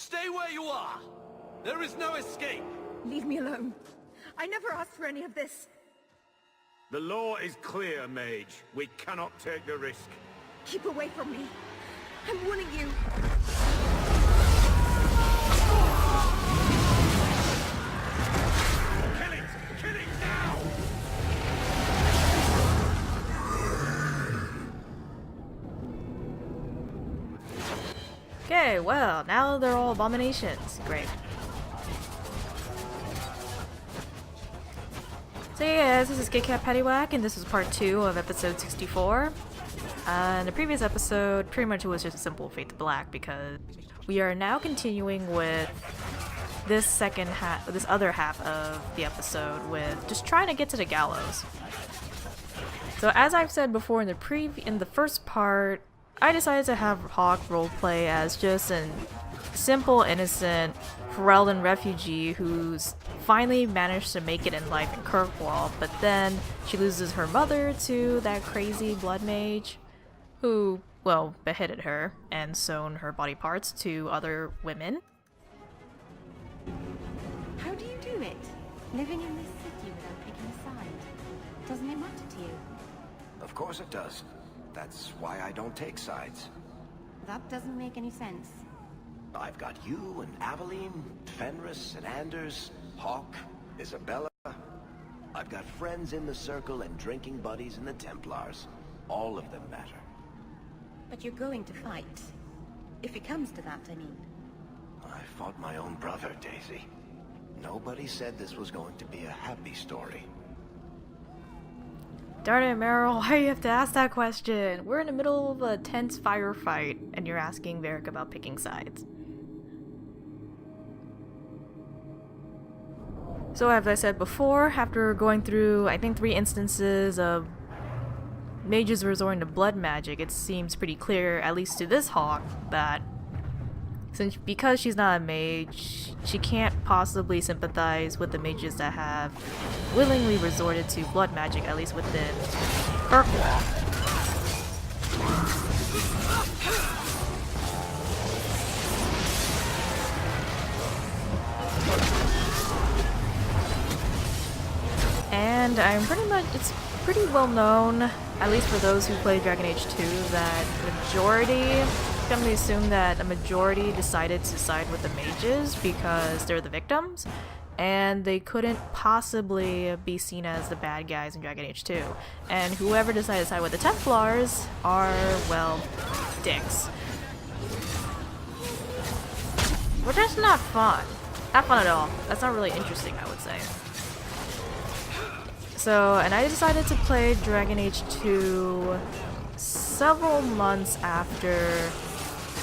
Stay where you are! There is no escape! Leave me alone. I never asked for any of this. The law is clear, Mage. We cannot take the risk. Keep away from me. I'm warning you. Kill it! Kill it now! Okay, well, now they're all abominations. Great. So yeah, this is Kit Kat Paddywhack, and this is part 2 of episode 64. In the previous episode, pretty much it was just a simple Fade to Black, because we are now continuing with this other half of the episode with just trying to get to the gallows. So as I've said before in the first part, I decided to have Hawke roleplay as just a simple, innocent Ferelden refugee who's finally managed to make it in life in Kirkwall, but then she loses her mother to that crazy blood mage who, well, beheaded her and sewn her body parts to other women. How do you do it? Living in this city without picking a side. Doesn't it matter to you? Of course it does. That's why I don't take sides. That doesn't make any sense. I've got you and Aveline, Fenris and Anders, Hawke, Isabella. I've got friends in the Circle and drinking buddies in the Templars. All of them matter. But you're going to fight. If it comes to that, I mean. I fought my own brother, Daisy. Nobody said this was going to be a happy story. Darn it, Meryl, why do you have to ask that question? We're in the middle of a tense firefight, and you're asking Varric about picking sides. So as I said before, after going through, I think 3 instances of mages resorting to blood magic, it seems pretty clear, at least to this Hawke, that because she's not a mage, she can't possibly sympathize with the mages that have willingly resorted to blood magic, at least within Kirkwall. And it's pretty well known, at least for those who play Dragon Age 2, that I'm going to assume that a majority decided to side with the mages because they're the victims, and they couldn't possibly be seen as the bad guys in Dragon Age 2. And whoever decided to side with the Templars are, well, dicks. Which is not fun. Not fun at all. That's not really interesting, I would say. So, and I decided to play Dragon Age 2 several months after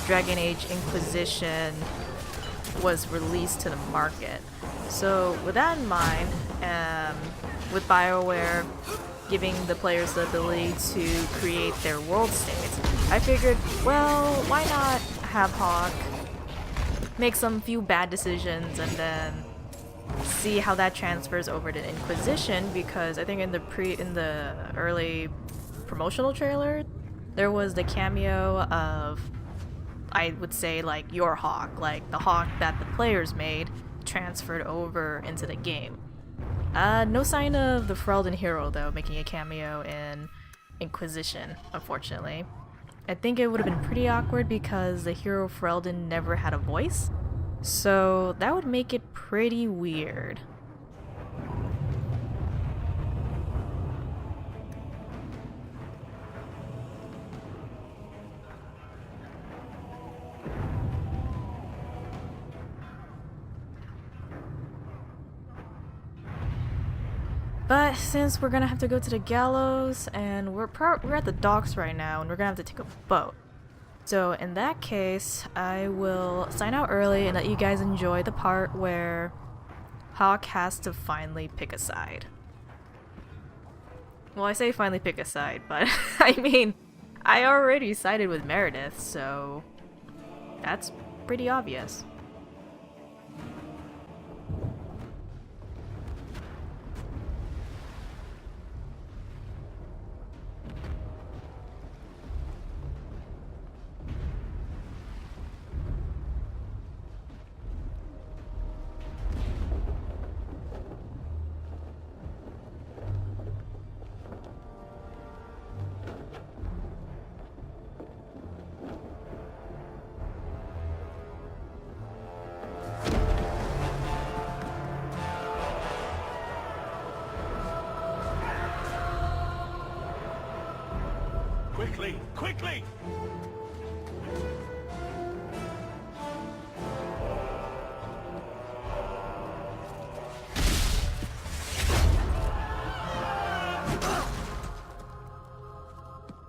Dragon Age Inquisition was released to the market. So with that in mind, with BioWare giving the players the ability to create their world states, I figured, well, why not have Hawke make some few bad decisions and then see how that transfers over to Inquisition, because I think in the early promotional trailer there was the cameo of, I would say, like, your Hawke, like the Hawke that the players made transferred over into the game. No sign of the Ferelden hero though making a cameo in Inquisition, unfortunately. I think it would have been pretty awkward because the hero Ferelden never had a voice, so that would make it pretty weird. But since we're gonna have to go to the gallows, and we're at the docks right now, and we're gonna have to take a boat. So in that case, I will sign out early and let you guys enjoy the part where Hawke has to finally pick a side. Well, I say finally pick a side, but I mean, I already sided with Meredith, so that's pretty obvious. Quickly! Quickly!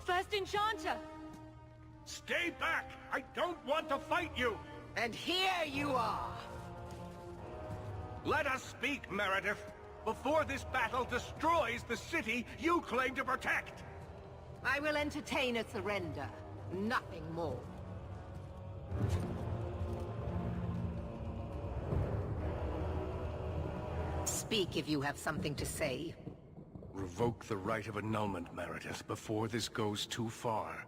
First Enchanter! Stay back! I don't want to fight you! And here you are! Let us speak, Meredith, before this battle destroys the city you claim to protect! I will entertain a surrender. Nothing more. Speak if you have something to say. Revoke the Rite of Annulment, Meredith, before this goes too far.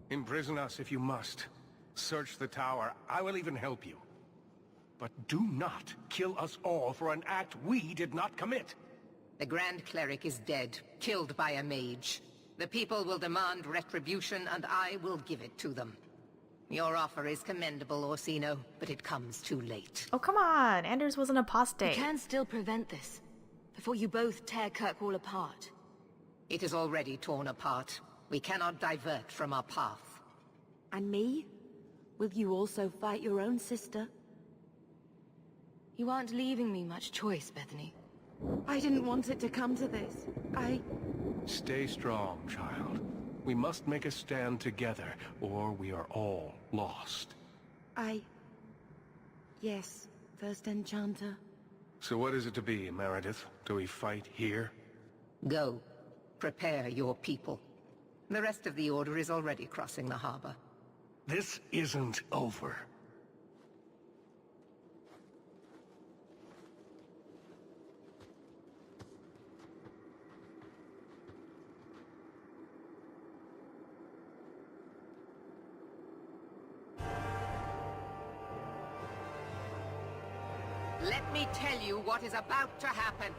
Imprison us if you must. Search the tower. I will even help you. But do not kill us all for an act we did not commit. The Grand Cleric is dead, killed by a mage. The people will demand retribution, and I will give it to them. Your offer is commendable, Orsino, but it comes too late. Oh, come on. Anders was an We apostate. can still prevent this, before you both tear Kirkwall apart. It is already torn apart. We cannot divert from our path. And me? Will you also fight your own sister? You aren't leaving me much choice, Bethany. I didn't want it to come to this. Stay strong, child. We must make a stand together, or we are all lost. Yes, First Enchanter. So what is it to be, Meredith? Do we fight here? Go. Prepare your people. The rest of the Order is already crossing the harbor. This isn't over. Let me tell you what is about to happen.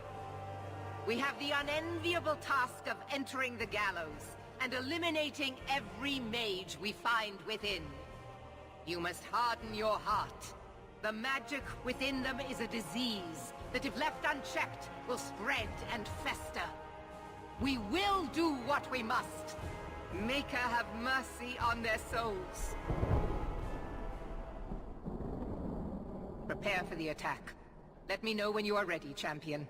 We have the unenviable task of entering the gallows and eliminating every mage we find within. You must harden your heart. The magic within them is a disease that, if left unchecked, will spread and fester. We will do what we must. Maker have mercy on their souls. Prepare for the attack. Let me know when you are ready, champion.